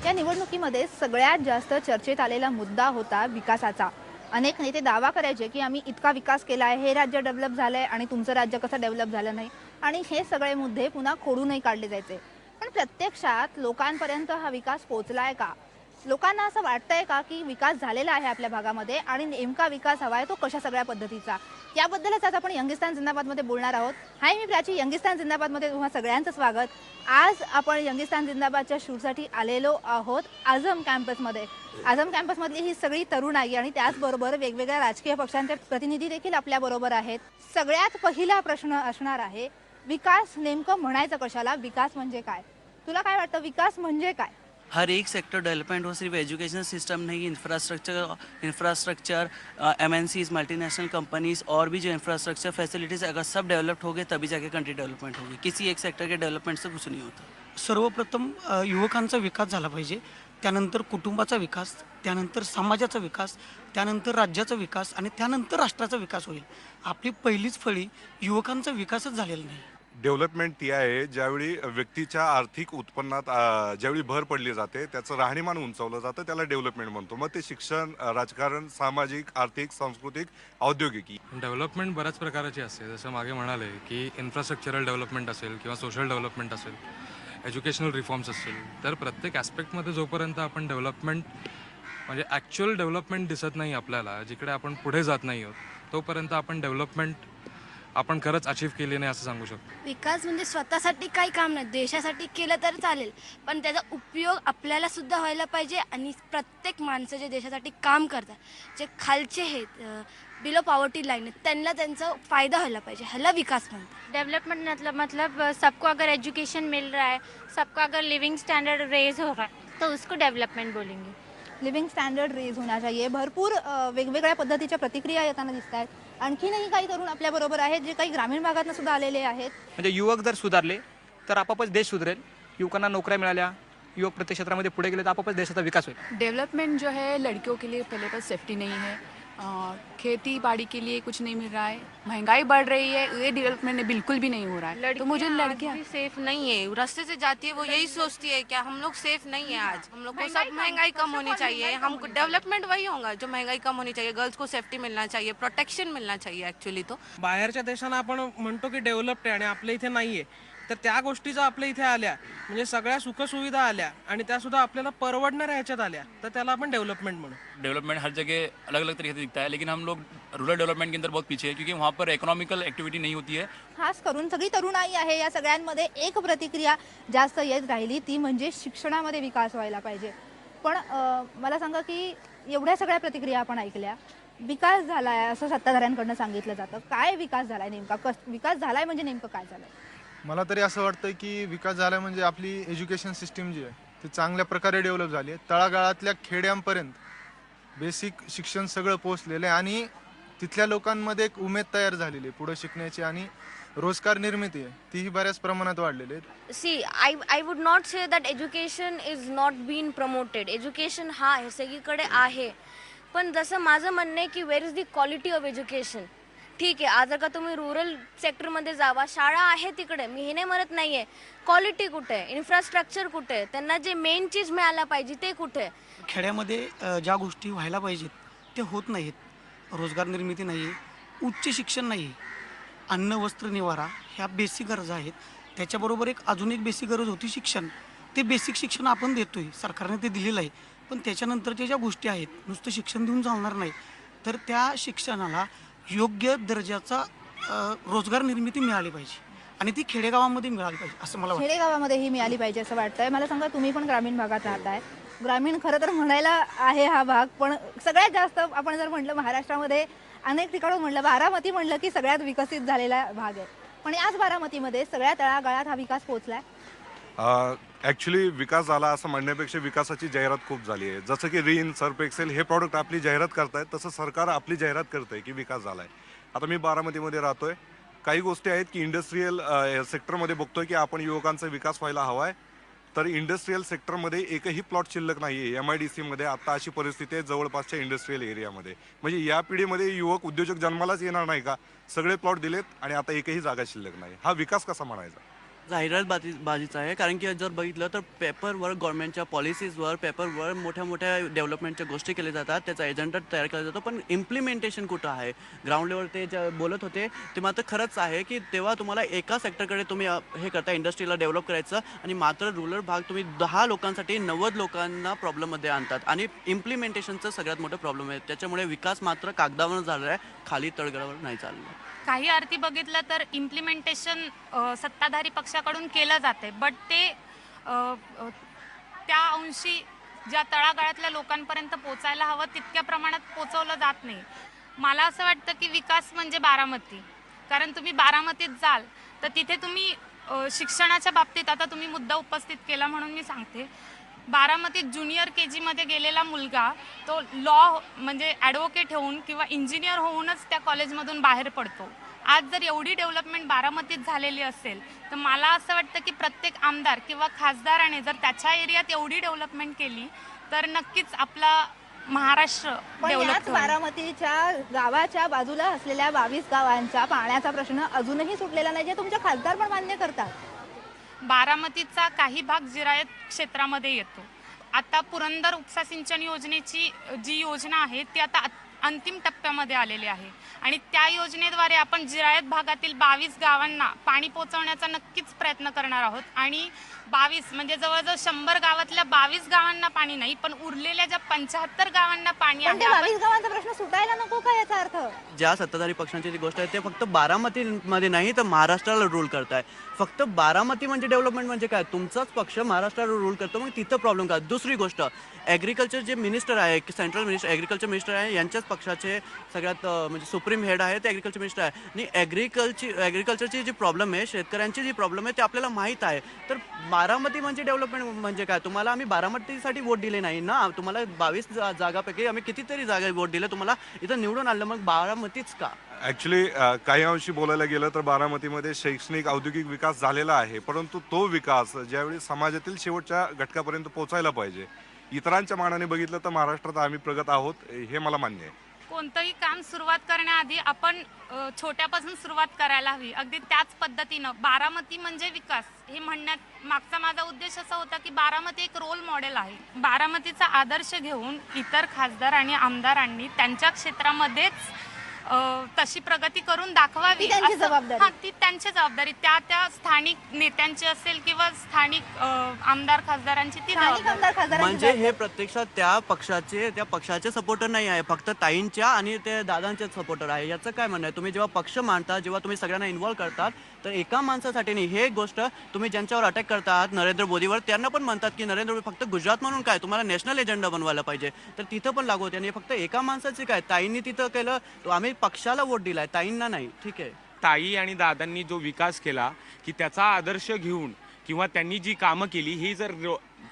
या निवडणुकीमध्ये सगळ्यात जास्त चर्चेत आलेला मुद्दा होता विकासाचा. अनेक नेते दावा करायचे की आम्ही इतका विकास केला आहे, हे राज्य डेव्हलप झालंय आणि तुमचं राज्य कसं डेव्हलप झालं नाही, आणि हे सगळे मुद्दे पुन्हा खोडूनही काढले जायचे. पण प्रत्यक्षात लोकांपर्यंत हा विकास पोहोचलाय का? लोकांना असं वाटतंय का की विकास झालेला आहे आपल्या भागामध्ये आणि नेमका विकास हवा आहे तो कशा सगळ्या पद्धतीचा? याबद्दलच आज आपण यंगिस्तान जिंदाबादमध्ये बोलणार आहोत. हाय, मी प्राची. यंगिस्तान जिंदाबादमध्ये तुम्हा सगळ्यांचं स्वागत. आज आपण यंगिस्तान जिंदाबादच्या शूटसाठी आलेलो आहोत आझम कॅम्पसमध्ये. आझम कॅम्पसमधली ही सगळी तरुणाई आणि त्याचबरोबर वेगवेगळ्या राजकीय पक्षांचे प्रतिनिधी देखील आपल्याबरोबर आहेत. सगळ्यात पहिला प्रश्न असणार आहे, विकास नेमकं म्हणायचं कशाला? विकास म्हणजे काय? तुला काय वाटतं, विकास म्हणजे काय? हर एक सेक्टर डेवलपमेंट हो, सिर्फ एजुकेशन सिस्टम नहीं, इंफ्रास्ट्रक्चर एमएनसीज, मल्टीनेशनल कंपनीज और भी जो इंफ्रास्ट्रक्चर फैसिलिटीज़ अगर सब डेवलप्ड हो गए तभी जाके कंट्री डेवलपमेंट होगी. किसी एक सेक्टर के डेवलपमेंट से कुछ नहीं होता. सर्वप्रथम युवकांचा विकास झाला पाहिजे, त्यानंतर कुटुंबाचा विकास, त्यानंतर समाजाचा विकास, त्यानंतर राज्याचा विकास आणि त्यानंतर राष्ट्राचा विकास होईल. आपली पहिलीच फळी युवकांचा विकासच झालेला नाही. डेव्हलपमेंट ती आहे ज्यावेळी व्यक्तीच्या आर्थिक उत्पन्नात ज्यावेळी भर पडली जाते, त्याचं राहणीमान उंचावलं जातं, त्याला डेव्हलपमेंट म्हणतो. मग ते शिक्षण, राजकारण, सामाजिक, आर्थिक, सांस्कृतिक, औद्योगिकी. डेव्हलपमेंट बऱ्याच प्रकारची असते. जसं मागे म्हणाले की इन्फ्रास्ट्रक्चरल डेव्हलपमेंट असेल किंवा सोशल डेव्हलपमेंट असेल, एज्युकेशनल रिफॉर्म्स असतील, तर प्रत्येक ॲस्पेक्टमध्ये जोपर्यंत आपण डेव्हलपमेंट म्हणजे ॲक्च्युअल डेव्हलपमेंट दिसत नाही आपल्याला, जिकडे आपण पुढे जात नाही आहोत, तोपर्यंत आपण डेव्हलपमेंट आपण खरंच अचीव्ह केली नाही असं सांगू शकतो. विकास म्हणजे स्वतःसाठी काही काम नाही, देशासाठी केलं तर चालेल, पण त्याचा उपयोग आपल्याला सुद्धा व्हायला पाहिजे. आणि प्रत्येक माणसं जे देशासाठी काम करतात, जे खालचे आहेत, बिलो पॉवर्टी लाईन आहेत, त्यांना त्यांचा फायदा व्हायला पाहिजे, ह्याला विकास म्हणतात. डेवलपमेंट मतलब सबको अगर एजुकेशन मिल रहा है, सबका अगर लिविंग स्टैंडर्ड रेज हो रहा है, तो उसको डेवलपमेंट बोलेंगे. लिव्हिंग स्टँडर्ड रेज होना चाहिए. भरपूर वेगवेगळ्या पद्धतीच्या प्रतिक्रिया येताना दिसत आहेत. आणखीनही काही तरुण आपल्याबरोबर आहेत जे काही ग्रामीण भागातून सुद्धा आलेले आहेत. म्हणजे युवक जर सुधारले तर आपोआपच देश सुधरेल. युवकांना नोकऱ्या मिळाल्या, युवक प्रत्येक क्षेत्रामध्ये पुढे गेले तर आपोआपच देशाचा विकास होईल. डेवलपमेंट जो है लड़कियों के लिए पहले पर सेफ्टी नहीं है, खेती बाड़ी के लिए कुछ नहीं मिल रहा है, महंगाई बढ़ रही है, ये डेवलपमेंट बिल्कुल भी नहीं हो रहा है. तो मुझे लड़कियां भी सेफ नहीं है, रास्ते से जाती है वो यही सोचती है क्या हम लोग सेफ नहीं है. आज हम लोग को सब महंगाई कम होनी चाहिए. हमको डेवलपमेंट वही होगा जो महंगाई कम होनी चाहिए. गर्ल्स को सेफ्टी मिलना चाहिए, प्रोटेक्शन मिलना चाहिए. ॲक्च्युली तो बाहेरच्या देशांना आपण म्हणतो की डेव्हलप्ड आहे आणि आपल्या इथे नाहीये, तर त्या गोष्टीचा आपल्या इथे आल्या म्हणजे सगळ्या सुखसुविधा आल्या आणि त्या सुद्धा आपल्याला परवडणाऱ्या ह्याच्यात आल्या, तर त्याला आपण डेवलपमेंट म्हणू. डेवलपमेंट हर जगह अलग अलग तरीके से दिखता है, लेकिन हम लोग रूरल डेवलपमेंट के अंदर बहुत पीछे है क्योंकि वहाँ पर इकोनॉमिकल एक्टिविटी नहीं होती है. खास करून सगळी तरुणाई आहे. या सगळ्यांमध्ये एक प्रतिक्रिया जास्त येत राहिली, ती म्हणजे शिक्षणामध्ये विकास व्हायला पाहिजे. पण मला सांगा की एवढ्या सगळ्या प्रतिक्रिया आपण ऐकल्या, विकास झालाय असं सत्ताधाऱ्यांकडनं सांगितलं जातं. काय विकास झालाय नेमका? विकास झालाय म्हणजे नेमकं काय झालंय? मला तरी असं वाटतं की विकास झाला म्हणजे आपली एज्युकेशन सिस्टीम जी आहे ती चांगल्या प्रकारे डेव्हलप झाली आहे. तळागाळातल्या खेड्यांपर्यंत बेसिक शिक्षण सगळं पोहोचलेलं आहे आणि तिथल्या लोकांमध्ये एक उमेद तयार झालेली आहे पुढे शिकण्याची, आणि रोजगार निर्मिती आहे तीही बऱ्याच प्रमाणात वाढलेली आहे. So I would not say that education is not been promoted. Education हा आहे, सगळीकडे आहे, पण जसं माझं म्हणणं आहे की where is the quality of education. ठीक आहे, आज जर का तुम्ही रुरल सेक्टरमध्ये जावा, शाळा आहे तिकडे, मी हे नाही म्हणत नाही आहे, क्वालिटी कुठे आहे, इन्फ्रास्ट्रक्चर कुठे आहे, त्यांना जे मेन चीज मिळायला पाहिजे ते कुठे आहे. खेड्यामध्ये ज्या गोष्टी व्हायला पाहिजेत ते होत नाहीत. रोजगार निर्मिती नाही, उच्च शिक्षण नाही, अन्न वस्त्र निवारा ह्या बेसिक गरजा आहेत. त्याच्याबरोबर अजून एक बेसिक गरज होती शिक्षण. ते बेसिक शिक्षण आपण देतोय, सरकारने ते दिलेलं आहे, पण त्याच्यानंतरच्या ज्या गोष्टी आहेत नुसतं शिक्षण देऊन चालणार नाही, तर त्या शिक्षणाला योग्य दर्जाचा रोजगार निर्मिती मिळाली पाहिजे आणि ती खेडेगावामध्ये मिळाली पाहिजे असं मला वाटतं. खेडेगावामध्ये ही मिळाली पाहिजे असं वाटतंय. मला सांगा, तुम्ही पण ग्रामीण भागात राहताय. ग्रामीण खरं तर म्हणायला आहे हा भाग, पण सगळ्यात जास्त आपण जर म्हटलं महाराष्ट्रामध्ये अनेक ठिकाणून म्हटलं, बारामती म्हटलं की सगळ्यात विकसित झालेला भाग आहे, पण याच बारामतीमध्ये सगळ्या तळागाळात हा विकास पोहोचलाय. ॲक्च्युली विकास झाला असं म्हणण्यापेक्षा विकासाची जाहिरात खूप झाली आहे. जसं की रिन, सर्फ एक्सेल हे प्रॉडक्ट आपली जाहिरात करतायत, तसं सरकार आपली जाहिरात करतंय की विकास झाला आहे. आता मी बारामतीमध्ये राहतोय, काही गोष्टी आहेत की इंडस्ट्रीयल सेक्टरमध्ये बघतोय की आपण युवकांचा विकास व्हायला हवा आहे, तर इंडस्ट्रीयल सेक्टरमध्ये एकही प्लॉट शिल्लक नाही आहे. MIDCमध्ये आता अशी परिस्थिती आहे जवळपासच्या इंडस्ट्रीयल एरियामध्ये. म्हणजे या पिढीमध्ये युवक उद्योजक जन्मालाच येणार नाही का? सगळे प्लॉट दिलेत आणि आता एकही जागा शिल्लक नाही. हा विकास कसा म्हणायचा? बाजीचं आहे, कारण की जर बघितलं तर पेपरवर गव्हर्नमेंटच्या पॉलिसीजवर पेपरवर मोठ्या मोठ्या डेव्हलपमेंटच्या गोष्टी केल्या जातात, त्याचा एजेंडा तयार केला जातो, पण इम्प्लिमेंटेशन कुठं आहे? ग्राउंड लेवल ते जे बोलत होते ते मात्र खरंच आहे की तेव्हा तुम्हाला एका सेक्टरकडे तुम्ही हे करता, इंडस्ट्रीला डेव्हलप करायचं, आणि मात्र रुरल भाग तुम्ही 10 लोकांसाठी 90 लोकांना प्रॉब्लेममध्ये आणतात, आणि इम्प्लिमेंटेशनचं सगळ्यात मोठं प्रॉब्लेम आहे. त्याच्यामुळे विकास मात्र कागदावर झाला आहे, खाली तळगडावर नाही चाललं. काही अर्थी बघितलं तर इम्प्लिमेंटेशन सत्ताधारी पक्षाकडून केलं जाते, बट ते त्या अंशी ज्या तळागाळातल्या लोकांपर्यंत पोचायला हवं तितक्या प्रमाणात पोचवलं जात नाही. मला असं वाटतं की विकास म्हणजे बारामती, कारण तुम्ही बारामतीत जाल तर तिथे तुम्ही शिक्षणाच्या बाबतीत, आता तुम्ही मुद्दा उपस्थित केला म्हणून मी सांगते, बारामतीत ज्युनियर KG मध्ये गेलेला मुलगा तो लॉ म्हणजे ॲडव्होकेट होऊन किंवा इंजिनियर होऊनच त्या कॉलेजमधून बाहेर पडतो. आज जर एवढी डेव्हलपमेंट बारामतीत झालेली असेल तर मला असं वाटतं की प्रत्येक आमदार किंवा खासदाराने जर त्याच्या एरियात एवढी डेव्हलपमेंट केली तर नक्कीच आपला महाराष्ट्र पण डेव्हलप याच बारामतीच्या गावाच्या बाजूला असलेल्या 22 गावांचा पाण्याचा प्रश्न अजूनही सुटलेला नाही, जे तुमचे खासदार पण मान्य करतात. बारामतीचा काही भाग जिरायत क्षेत्रामध्ये येतो. आता पुरंदर उपसा सिंचन योजनेची जी योजना आहे ती आता अंतिम टप्प्यामध्ये आलेली आहे, आणि त्या योजनेद्वारे आपण जिरायत भागातील 22 गावांना पाणी पोहोचवण्याचा नक्कीच प्रयत्न करणार आहोत. आणि 22 म्हणजे जवळजवळ 100 गावातल्या 22 गावांना पाणी नाही, पण उरलेल्या ज्या 75 गावांना पाणी पण ते आहे 22 गावांचा प्रश्न सुटायला नको का, याचा अर्थ? ज्या सत्ताधारी पक्षांची जी गोष्ट आहे ते फक्त बारामतीमध्ये नाही तर महाराष्ट्राला रूल करताय. फक्त बारामती म्हणजे डेव्हलपमेंट म्हणजे काय? तुमचाच पक्ष महाराष्ट्राला रूल करतो, मग तिथं प्रॉब्लेम काय? दुसरी गोष्ट, ॲग्रिकल्चर जे मिनिस्टर आहे, सेंट्रल मिनिस्टर ॲग्रिकल्चर मिनिस्टर आहे, यांच्याच पक्षाचे सगळ्यात म्हणजे सुप्रीम हेड आहे ते ॲग्रिकल्चर मिनिस्टर आहे. आणि ॲग्रिकल्चरची जी प्रॉब्लेम आहे, शेतकऱ्यांची जी प्रॉब्लेम आहे ते आपल्याला माहीत आहे. तर बारामती म्हणजे डेव्हलपमेंट म्हणजे काय? तुम्हाला आम्ही बारामतीसाठी वोट दिले नाही ना, तुम्हाला 22 जागापैकी आम्ही कितीतरी जागा वोट दिले, तुम्हाला इथं निवडून आणलं, मग बारामतीच का? ॲक्च्युली काही अंशी बोलायला गेलं तर बारामतीमध्ये शैक्षणिक औद्योगिक विकास झालेला आहे, परंतु तो विकास ज्यावेळी समाजातील शेवटच्या घटकापर्यंत पोहोचायला पाहिजे, इतरांच्या मानाने बघितलं तर महाराष्ट्रात आम्ही प्रगत आहोत, हे मला मान्य आहे. कोणतंही काम सुरुवात करण्याआधी आपण छोट्यापासून सुरुवात करायला हवी. अगदी त्याच पद्धतीनं बारामती म्हणजे विकास हे म्हणण्यात मागचा माझा उद्देश असा होता की बारामती एक रोल मॉडेल आहे. बारामतीचा आदर्श घेऊन इतर खासदार आणि आमदारांनी त्यांच्या क्षेत्रामध्येच तशी प्रगती करून दाखवावी. ती त्यांची जबाबदारी. हां, ती त्यांची जबाबदारी, त्या स्थानिक नेत्यांची असेल किंवा स्थानिक आमदार खासदारांची ती स्थानिक जबाबदारी. आमदार खासदारांची म्हणजे जबाबदारी. हे प्रत्यक्षात त्या पक्षाचे सपोर्टर नाही आहे, फक्त ताईंच्या आणि ते दादांचे सपोर्टर आहे. याचं काय म्हणणं आहे? तुम्ही जेव्हा पक्ष मांडता, जेव्हा तुम्ही सगळ्यांना इन्व्हॉल्व करतात, तर एका माणसासाठी नाही. हे गोष्ट तुम्ही ज्यांच्यावर अटॅक करतात नरेंद्र मोदीवर, त्यांना पण म्हणतात की नरेंद्र मोदी फक्त गुजरात म्हणून काय, तुम्हाला नॅशनल एजेंडा बनवायला पाहिजे, तर तिथं पण लागू होते. आणि फक्त एका माणसाची काय, ताईंनी तिथं केलं, तो आम्ही पक्षाला वोट दिलाय, ताईंना नाही. ठीक आहे. ताई आणि दादांनी जो विकास केला की त्याचा आदर्श घेऊन किंवा त्यांनी जी कामं केली ही जर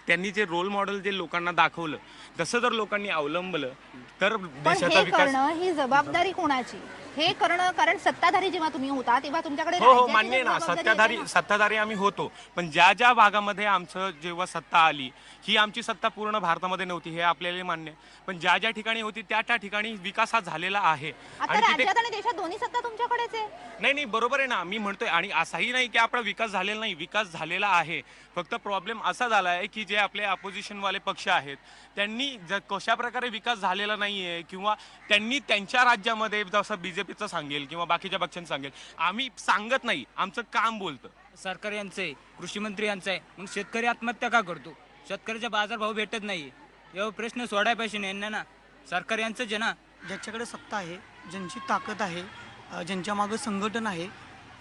त्यांनी जे रोल मॉडेल जे लोकांना दाखवलं तसं जर लोकांनी अवलंबलं तर पण देशाचा हे विकास. करणं ही जबाबदारी कोणाची? हे करणं, कारण सत्ताधारी जेव्हा तुम्ही होता तेव्हा तुमच्याकडे हो हो राज्याची मान्य आहे ना, जबाबदारी आहे ना. सत्ताधारी आम्ही होतो, पण ज्या ज्या भागामध्ये आमचं जेव्हा सत्ता आली, ही आमची सत्ता पूर्ण भारतामध्ये नव्हती हे आपल्याला मान्य आहे, पण ज्या ज्या ठिकाणी होती त्या ठिकाणी विकास हा झालेला आहे. आता आणि तिथे राज्यात आणि देशात दोन्ही सत्ता तुमच्याकडेच आहे. नाही बरोबर आहे ना, मी म्हणतोय. आणि असाही नाही की आपला विकास झालेला नाही, विकास झालेला आहे. फक्त प्रॉब्लेम असा झाला आहे की जे आपले अपोजिशनवाले पक्ष आहेत त्यांनी कशा प्रकारे विकास झालेला नाही आहे, किंवा त्यांनी त्यांच्या राज्यामध्ये जसं BJPचं सांगेल किंवा बाकीच्या पक्षांचं सांगेल, आम्ही सांगत नाही, आमचं काम बोलतं. सरकार यांचं आहे, कृषी मंत्री यांचं आहे, मग शेतकरी आत्महत्या का करतो? शेतकऱ्याचा बाजारभाव भेटत नाही, एवढा प्रश्न सोडाय पाहिजे नाही ना, सरकार यांचंच आहे ना. ज्याच्याकडे सत्ता आहे, ज्यांची ताकद आहे, ज्यांच्या मागं संघटन आहे,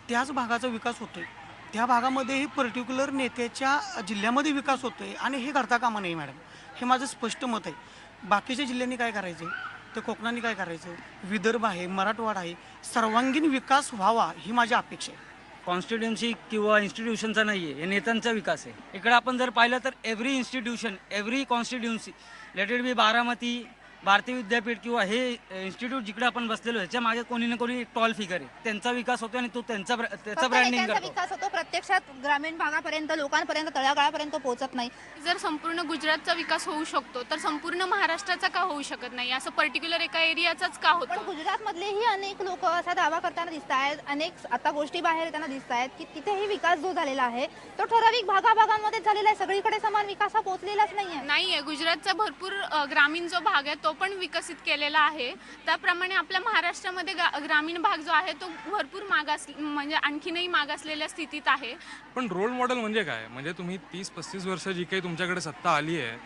त्याच भागाचा विकास होतोय. त्या भागामध्ये पर्टिक्युलर नेत्याच्या जिल्ह्यामध्ये विकास होतोय, आणि हे करता कामा नाही मॅडम, हे माझं स्पष्ट मत आहे. बाकीच्या जिल्ह्यांनी काय करायचं आहे, तर कोकणाने काय करायचं, विदर्भ आहे, मराठवाडा आहे, सर्वांगीण विकास व्हावा ही माझी अपेक्षा आहे. कॉन्स्टिट्युन्सी किंवा इन्स्टिट्यूशनचा नाही आहे, हे नेत्यांचा विकास आहे. इकडे आपण जर पाहिलं तर every institution, every constituency, let it be Baramati, भारतीय विद्यापीठ किंवा हे इन्स्टिट्यूट जिकडे आपण बसलेलो ह्याच्या मागे कोणी ना कोणी टॉल फिगर आहे, त्यांचा विकास होतो आणि तो त्याचा फक्त ब्रँडिंग नेत्यांचा करतो. विकास होतो, प्रत्यक्षात ग्रामीण भागापर्यंत, लोकांपर्यंत, तळागाळापर्यंत पोहोचत नाही. जर संपूर्ण गुजरातचा विकास होऊ शकतो तर संपूर्ण महाराष्ट्राचा का होऊ शकत नाही? असं पर्टिक्युलर एका एरियाचाच का पण होतं? गुजरातमधलेही अनेक लोक असा दावा करताना दिसत आहेत, अनेक आता गोष्टी बाहेर येताना दिसत आहेत की तिथेही विकास जो झालेला आहे तो ठराविक भागाभागांमध्ये झालेला आहे, सगळीकडे समान विकास हा पोहोचलेलाच नाहीये. नाहीये. गुजरातचा भरपूर ग्रामीण जो भाग आहे तो पण विकसित केलेला आहे. त्याप्रमाणे आपल्या महाराष्ट्रामध्ये ग्रामीण भाग जो आहे तो भरपूर म्हणजे आणखीनही मागासलेल्या स्थितीत आहे. पण रोल मॉडेल म्हणजे काय? म्हणजे तुम्ही 30-35 वर्ष जी काही तुमच्याकडे सत्ता आली आहे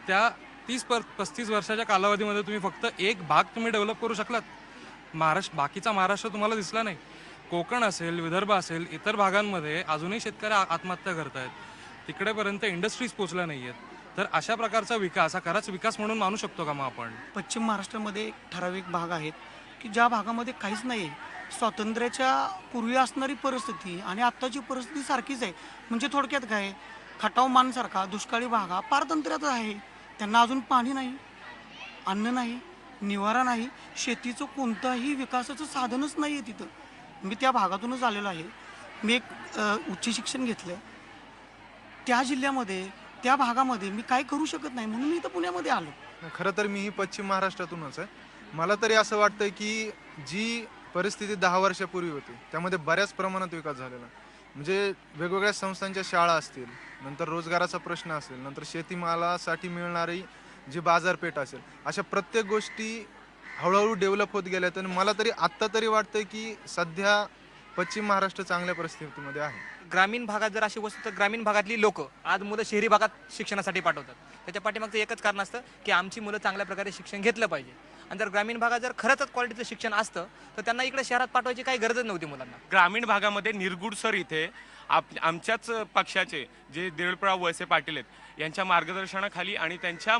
त्या 30-35 वर्षाच्या कालावधीमध्ये तुम्ही फक्त एक भाग तुम्ही डेव्हलप करू शकलात. बाकीचा महाराष्ट्र तुम्हाला दिसला नाही. कोकण असेल, विदर्भ असेल, इतर भागांमध्ये अजूनही शेतकरी आत्महत्या करत आहेत, तिकडेपर्यंत इंडस्ट्रीज पोचल्या नाही आहेत. तर अशा प्रकारचा विकास हा खराच विकास म्हणून मानू शकतो का मग आपण? पश्चिम महाराष्ट्रामध्ये एक ठराविक भाग आहेत की ज्या भागामध्ये काहीच नाही आहे. स्वातंत्र्याच्या पूर्वी असणारी परिस्थिती आणि आत्ताची परिस्थिती सारखीच आहे. म्हणजे थोडक्यात काय, खटाव मानसारखा दुष्काळी भाग हा पारतंत्र्यात आहे. त्यांना अजून पाणी नाही, अन्न नाही, निवारा नाही, शेतीचं कोणताही विकासाचं साधनच नाही आहे तिथं. मी त्या भागातूनच आलेलो आहे. मी एक उच्च शिक्षण घेतलं त्या जिल्ह्यामध्ये, त्या भागामध्ये मी काय करू शकत नाही म्हणून मी इथं पुण्यामध्ये आलो. खरं तर मीही पश्चिम महाराष्ट्रातूनच आहे. मला तरी असं वाटतं की जी परिस्थिती 10 वर्षापूर्वी होती त्यामध्ये बऱ्याच प्रमाणात विकास झालेला. म्हणजे वेगवेगळ्या संस्थांच्या शाळा असतील, नंतर रोजगाराचा प्रश्न असेल, नंतर शेतीमालासाठी मिळणारी जी बाजारपेठ असेल, अशा प्रत्येक गोष्टी हळूहळू डेव्हलप होत गेल्यात. आणि मला तरी आत्ता तरी वाटतं की सध्या पश्चिम महाराष्ट्र चांगल्या परिस्थितीमध्ये आहे. ग्रामीण भागात जर अशी वस्तू तर ग्रामीण भागातली लोक आज मुलं शहरी भागात शिक्षणासाठी पाठवतात. त्याच्या पाठीमागचं एकच कारण असतं की आमची मुलं चांगल्या प्रकारे शिक्षण घेतलं पाहिजे. आणि जर ग्रामीण भागात जर खरंच क्वालिटीचं शिक्षण असतं तर त्यांना इकडे शहरात पाठवायची काही गरजच नव्हती मुलांना. ग्रामीण भागामध्ये निरगुड सर इथे आमच्याच पक्षाचे जे देवळप्राव वळसे पाटील आहेत यांच्या मार्गदर्शनाखाली आणि त्यांच्या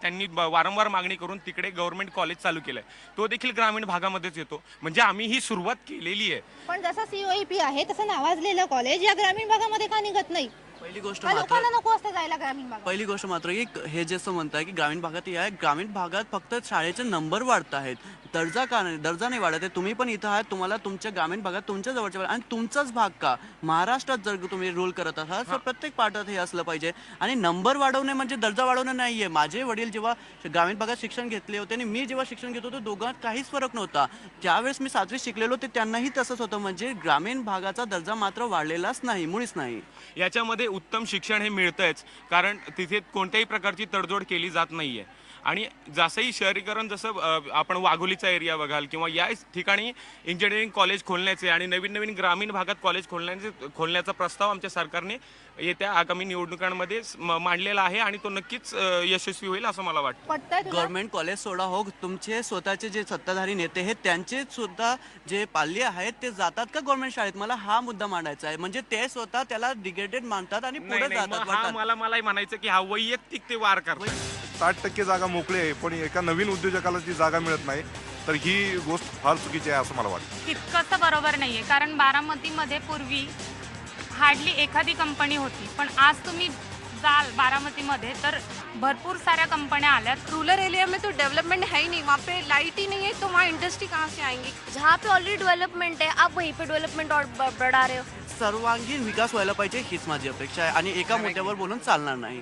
त्यांनी वारंवार मागणी करून तिकडे गव्हर्नमेंट कॉलेज चालू केलंय. तो देखील ग्रामीण भागामध्येच येतो. म्हणजे आम्ही ही सुरुवात केलेली आहे. पण जसं COEP आहे तसं नावाजलेलं कॉलेज या ग्रामीण भागामध्ये का निघत नाही? पहिली गोष्ट का लोकांना नको असतं जायला ग्रामीण भागात? पहिली गोष्ट मात्र की हे जसं म्हणताय की ग्रामीण भागात आहे, ग्रामीण भागात फक्त शाळेचे नंबर वाढत आहेत, दर्जा का नाही, दर्जा नाही वाढत आहे. तुम्ही पण इथं आहात, तुम्हाला तुमच्या ग्रामीण भागात तुमच्या जवळच्या आणि तुमचाच भाग का महाराष्ट्रात जर तुम्ही रूल करत असाल तर प्रत्येक पार्टात हे असलं पाहिजे. आणि नंबर वाढवणे म्हणजे दर्जा वाढवणं नाही आहे. माझे वडील जेव्हा ग्रामीण भागात शिक्षण घेतले होते आणि मी जेव्हा शिक्षण घेत होतो दोघांत काहीच फरक नव्हता. ज्यावेळेस मी 7वी शिकलेलो ते त्यांनाही तसंच होतं. म्हणजे ग्रामीण भागाचा दर्जा मात्र वाढलेलाच नाही, मुळीच नाही. याच्यामध्ये उत्तम शिक्षण हे मिळतंच, कारण तिथे कोणत्याही प्रकारची तडजोड केली जात नाहीये. आणि जसंही शहरीकरण, जसं आपण वाघोलीचा एरिया बघाल किंवा या ठिकाणी इंजिनिअरिंग कॉलेज खोलण्याचे आणि नवीन नवीन ग्रामीण भागात कॉलेज खोलण्याचा प्रस्ताव आमच्या सरकारने येत्या आगामी निवडणुकांमध्ये मांडलेला आहे आणि तो नक्कीच यशस्वी होईल असं मला वाटतं. गव्हर्नमेंट कॉलेज सोडा हो, तुमचे स्वतःचे जे सत्ताधारी नेते आहेत त्यांचे सुद्धा जे पाल्य आहेत ते जातात का गव्हर्नमेंट शाळेत? मला हा मुद्दा मांडायचा आहे. म्हणजे ते स्वतः त्याला डिग्रेडेड मानतात आणि पुढे जातात. मलाही म्हणायचं की हा वैयक्तिक ते वार करतात. 60% जागा मोकळी आहे पण एका नवीन उद्योजकाला ती जागा मिळत नाही, तर ही गोष्ट फार चुकीची आहे असं मला वाटतं. तितकंच बरोबर नाहीये, कारण बारामतीमध्ये पूर्वी हार्डली एखादी कंपनी होती, पण आज तुम्ही जाल बारामतीमध्ये तर भरपूर साऱ्या कंपन्या आल्यात. रूरल एरिया में तो डेवलपमेंट है ही नहीं, वहाँ पे लाइट ही नहीं है, तो वहाँ इंडस्ट्री कहाँ से आएंगी? जहाँ पे ऑलरेडी डेवलपमेंट है आप वहीं पे डेवलपमेंट और बढ़ा रहे हो. सर्वांगीण विकास व्हायला पाहिजे हीच माझी अपेक्षा आहे आणि एका मुद्द्यावर बोलून चालणार नाही.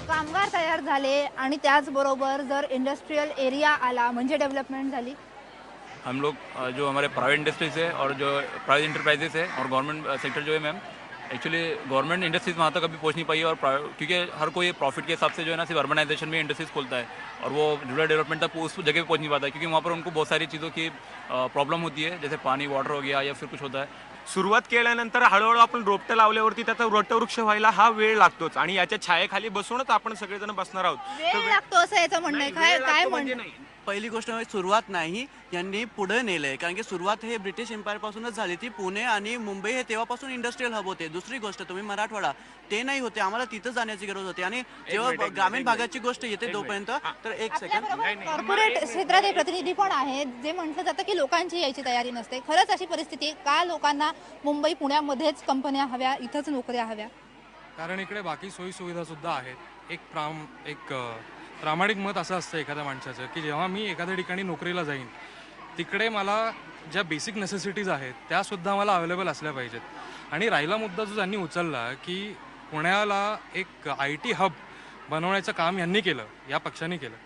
कामगार तयार झाले आणि त्याचबरोबर जर इंडस्ट्रियल एरिया आला म्हणजे डेव्हलपमेंट झाली. हम लोग जो हमारे प्राइवेट इंडस्ट्रीज है और जो प्राइवेट इंटरप्राइजेस है और गवर्नमेंट सेक्टर जो है मैम, एक्चुअली गवर्नमेंट इंडस्ट्रीज वहाँ तक अभी पहुँच नहीं पाई है. और क्योंकि हर कोई प्रॉफिट के हिसाब से जो है ना सिर्फ अर्बनाइजेशन में इंडस्ट्रीज खोलता है और वो रूरल डेवलपमेंट तक उस जगह पे पहुँच नहीं पाता है, क्योंकि वहाँ पर उनको बहुत सारी चीज़ों की प्रॉब्लम होती है, जैसे पानी, वाटर हो गया या फिर कुछ होता है. सुरुवात केल्यानंतर हळूहळू आपण रोपटं लावल्यावरती त्याचा वटवृक्ष व्हायला हा वेळ लागतोच आणि याच्या छायेखाली बसूनच आपण सगळेजण बसणार आहोत. वेळ लागतो असं याचं म्हणणं आहे. काय म्हणणं? पहिली गोष्ट म्हणजे सुरुवात नाही, यांनी पुढे नेलं आहे. कारण की सुरुवात हे ब्रिटिश एम्पायरपासूनच झाली ती. पुणे आणि मुंबई हे तेव्हापासून इंडस्ट्रियल हब होते. दुसरी गोष्ट तुम्ही मराठवाडा ते नाही होते, आम्हाला तिथं जाण्याची गरज होती. आणि जेव्हा ग्रामीण भागाची गोष्ट येते तोपर्यंत तर एक सेकंड, कॉर्पोरेट क्षेत्राचे प्रतिनिधी पण आहेत जे म्हटलं जातं की लोकांची यायची तयारी नसते. खरंच अशी परिस्थिती आहे का? लोकांना मुंबई पुण्यामध्येच कंपन्या हव्या, इथंच नोकऱ्या हव्या? कारण इकडे बाकी सोयी सुविधा सुद्धा आहेत. एक प्रामाणिक मत असं असतं एखाद्या माणसाचं की जेव्हा मी एखाद्या ठिकाणी नोकरीला जाईन तिकडे मला ज्या बेसिक नेसेसिटीज आहेत त्यासुद्धा मला अवेलेबल असल्या पाहिजेत. आणि राहिला मुद्दा जो त्यांनी उचलला की पुण्याला एक IT हब बनवण्याचं काम यांनी केलं, या पक्षाने केलं.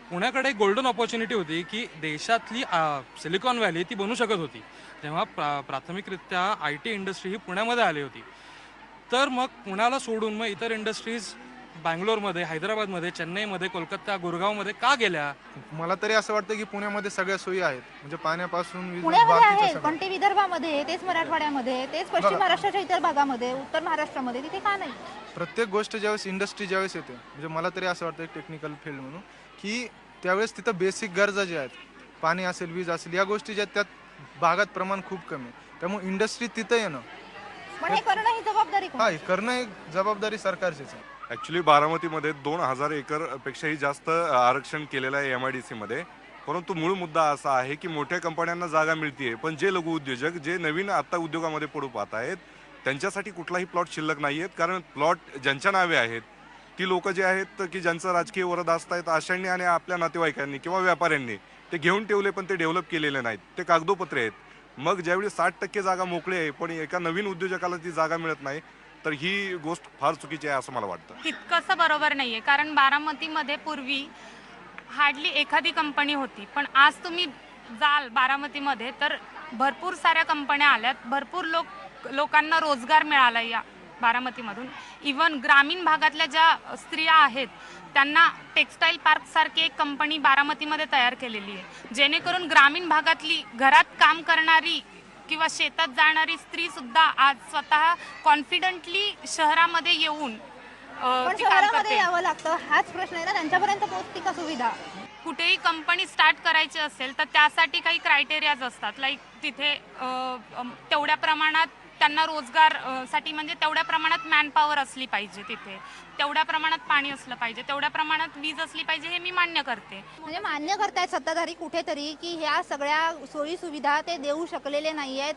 पुण्याकडे एक गोल्डन ऑपॉर्च्युनिटी होती की देशातली सिलिकॉन व्हॅली ती बनू शकत होती. जेव्हा प्राथमिकरित्या IT इंडस्ट्री ही पुण्यामध्ये आली होती, तर मग पुण्याला सोडून मग इतर इंडस्ट्रीज बँगलोरमध्ये, हैदराबादमध्ये, चेन्नईमध्ये, कोलकाता, गुरगावमध्ये का गेल्या? मला तरी असं वाटतं की पुण्यामध्ये सगळ्या सोयी आहेत, म्हणजे पाण्यापासून पुण्यामध्ये बाकीच्या आहे, सगळ्या. पण ते विदर्भामध्ये, तेच मराठवाड्यामध्ये, तेच पश्चिम महाराष्ट्राच्या इतर भागामध्ये, उत्तर महाराष्ट्रामध्ये तिथे का नाही? प्रत्येक गोष्ट ज्यावेळेस इंडस्ट्री ज्यावेळेस येते, म्हणजे मला तरी असं वाटतं टेक्निकल फील्ड म्हणून की त्यावेळेस तिथं बेसिक गरजा ज्या आहेत, पाणी असेल, वीज असेल, या गोष्टी ज्या आहेत त्यात भागात प्रमाण खूप कमी आहे. त्यामुळे इंडस्ट्री तिथं येणं, पण हे करणं ही जबाबदारी हा हे करणं एक जबाबदारी सरकारचीच आहे. ॲक्च्युली बारामतीमध्ये 2000 एकरपेक्षाही जास्त आरक्षण केलेलं आहे MIDC मध्ये. परंतु मूळ मुद्दा असा आहे की मोठ्या कंपन्यांना जागा मिळते, पण जे लघु उद्योजक जे नवीन आत्ता उद्योगामध्ये पडू पाहत आहेत त्यांच्यासाठी कुठलाही प्लॉट शिल्लक नाही आहेत. कारण प्लॉट ज्यांच्या नावे आहेत ती लोक जे आहेत की ज्यांचं राजकीय वरद असतायत अशांनी आणि आपल्या नातेवाईकांनी किंवा व्यापाऱ्यांनी ते घेऊन ठेवले, पण ते डेव्हलप केलेले नाहीत, ते कागदोपत्रे आहेत. मग ज्यावेळी 60% जागा मोकळी आहे पण एका नवीन उद्योजकाला ती जागा मिळत नाही, तर ही गोष्ट फार चुकीची आहे असं मला वाटतं. तितकंसं बरोबर नाहीये, कारण बारामतीमध्ये पूर्वी हार्डली एखादी कंपनी होती, पण आज तुम्ही जाल बारामतीमध्ये तर भरपूर साऱ्या कंपन्या आल्यात, भरपूर लोकांना रोजगार मिळाला या बारामतीमधून. इवन ग्रामीण भागातल्या ज्या स्त्रिया आहेत त्यांना टेक्स्टाईल पार्क सारखी एक कंपनी बारामतीमध्ये तयार केलेली आहे, जेणेकरून ग्रामीण भागातली घरात काम करणारी किंवा शेतात जाणारी स्त्री सुद्धा आज स्वतः कॉन्फिडंटली शहरामध्ये येऊन पण ती काम शहरामध्ये करते. यावं लागतं, हाच प्रश्न आहे ना, त्यांच्यापर्यंत पोहोचती का सुविधा? कुठेही कंपनी स्टार्ट करायची असेल तर त्यासाठी काही क्रायटेरियाज असतात. लाईक तिथे तेवढ्या प्रमाणात त्यांना रोजगार साठी म्हणजे तेवढ्या प्रमाणात मॅनपॉवर असली पाहिजे, तिथे तेवढ्या प्रमाणात पाणी असलं पाहिजे, तेवढ्या प्रमाणात वीज असली पाहिजे, हे मी मान्य करते. म्हणजे मान्य करतायत सत्ताधारी कुठेतरी की ह्या सगळ्या सोयी सुविधा ते देऊ शकलेले नाही आहेत.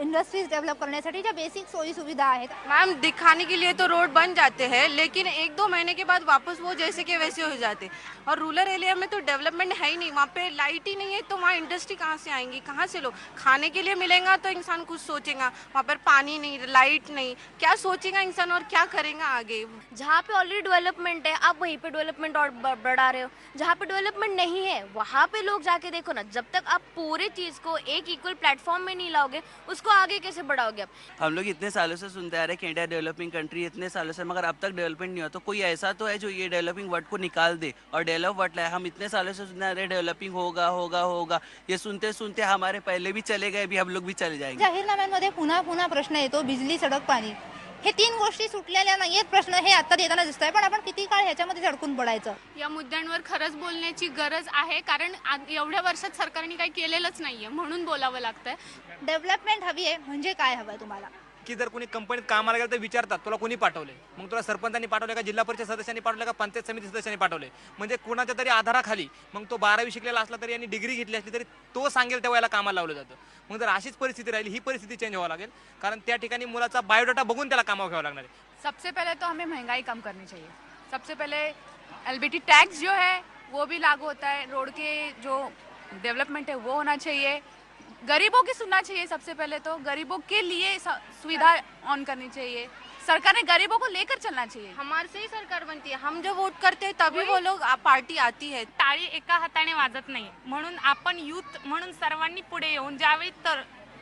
इंडस्ट्रीज डेवलप करण्यासाठी ज्या बेसिक सोयी सुविधा आहेत, मैम दिखाने के लिए तो रोड बन जाते हैं, लेकिन 1-2 महीने के बाद वापस वो जैसे के वैसे हो जाते. और रूरल एरिया में तो डेवलपमेंट है ही नहीं, वहाँ पे लाइट ही नहीं है, तो वहाँ इंडस्ट्री कहाँ से आएंगी, कहाँ से लोग खाने के लिए मिलेगा तो इंसान कुछ सोचेगा. वहाँ पर पानी नहीं, लाइट नहीं, क्या सोचेगा इंसान और क्या करेगा आगे. जहाँ पे ऑलरेडी डेवलपमेंट है आप वहीं पे डेवलपमेंट और बढ़ा रहे हो. जहाँ पे डेवलपमेंट नहीं है वहाँ पे लोग जाके देखो ना. जब तक आप पूरी चीज़ को एक इक्वल प्लेटफॉर्म में नहीं लाओगे उसको आगे कैसे बढ़ाओगे आप? हम लोग इतने सालों से सुनते आ रहे हैं कि इंडिया डेवलपिंग कंट्री इतने सालों से, मगर अब तक डेवलपमेंट नहीं हुआ. तो कोई ऐसा तो है जो ये डेवलपिंग वर्ड को निकाल दे और डेवलप वर्ड लाए. हम इतने सालों से सुनते आ रहे हैं डेवलपिंग होगा होगा होगा, ये सुनते सुनते हमारे पहले भी चले गए, अभी हम लोग भी चले जाएंगे. जाहीरनाम्यांमध्ये पुन्हा पुन्हा प्रश्न येतो, बिजली, सडक, पाणी, हे 3 गोष्टी सुटलेल्या नाहीयेत. प्रश्न हे आता देताना दिसत आहे, पण आपण किती काळ ह्याच्यामध्ये अडकून पडायचं? या मुद्द्यांवर खरंच बोलण्याची गरज आहे, कारण एवढ्या वर्षात सरकारने काही केलेलंच नाहीये, म्हणून बोलावं लागतंय. डेव्हलपमेंट हवी आहे म्हणजे काय हवंय तुम्हाला? की जर कोणी कंपनीत कामाला गेलं तर विचारतात तुला कोणी पाठवले, मग तुला सरपंचांनी पाठवले का, जिल्हा परिषद सदस्यांनी पाठवले का, पंचायत समिती सदस्यांनी पाठवले. म्हणजे कोणाच्या तरी आधाराखाली, मग तो 12वी शिकलेला असला तरी आणि डिग्री घेतली असली तरी तो सांगेल तेव्हा याला कामाला लावलं जातं. मग जर अशीच परिस्थिती राहिली, ही परिस्थिती चेंज व्हावं लागेल, कारण त्या ठिकाणी मुलाचा बायोडाटा बघून त्याला कामावर घ्यावं लागणार आहे. सबसे पहले तो हमें महंगाई कम करनी चाहिए. सबसे पहले LBT टैक्स जो है वो भी लागू होता है. रोड के जो डेवलपमेंट है वो होना चाहिए. गरीबों की सुनना चाहिए. सबसे पहले तो गरीबों के लिए सुविधा ऑन करनी चाहिए. सरकार ने गरीबों को लेकर चलना चाहिए. हमारे से ही सरकार बनती है, हम जब वोट करते हैं तभी वो लोग पार्टी आती है. टाळी एका हाताने वाजत नाही, म्हणून आपण युथ म्हणून सर्वांनी पुढे येऊन ज्यावेळी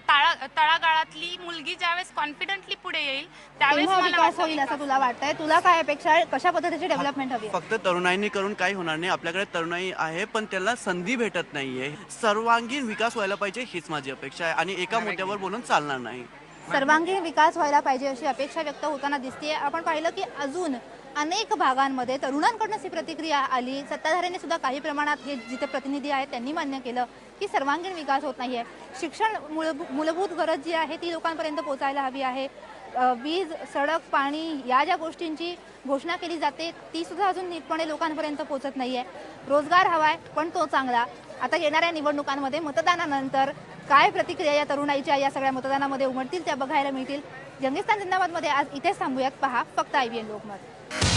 तळागाळातली मुलगी ज्यावेळेस कॉन्फिडंटली पुढे येईल त्यावेळेस तेव्हा मला विकास होईल असं तुला वाटतंय? तुला काय अपेक्षा आहे? कशा पद्धतीची डेव्हलपमेंट हवी आहे? फक्त तरुणाईंनी करून काही होणार नाही. आपल्याकडे तरुणाई आहे पण त्याला संधी भेटत नाहीये. सर्वांगीण विकास व्हायला पाहिजे हीच माझी अपेक्षा आहे आणि एका मुद्द्यावर बोलून चालणार नाही. सर्वांगीण विकास व्हायला पाहिजे अशी अपेक्षा व्यक्त होताना दिसते. आपण पाहिलं की अजून अनेक भागांमध्ये तरुणांकडून अशी प्रतिक्रिया आली. सत्ताधाऱ्यांनी सुद्धा काही प्रमाणात हे जिथे प्रतिनिधी आहेत त्यांनी मान्य केलं की सर्वांगीण विकास होत नाहीये. शिक्षण मूलभूत गरज जी आहे ती लोकांपर्यंत पोहोचायला हवी आहे. वीज, सडक, पाणी या ज्या गोष्टींची घोषणा केली जाते ती सुद्धा अजून नीटपणे लोकांपर्यंत पोहोचत नाहीये. रोजगार हवाय पण तो चांगला. आता येणाऱ्या निवडणुकांमध्ये मतदानानंतर काय प्रतिक्रिया या तरुणाईच्या या सगळ्या मतदानामध्ये उमटतील त्या बघायला मिळतील. जंगीस्तान जिंदाबादमध्ये आज इथेच थांबूयात. पहा फक्त IBN लोकमत.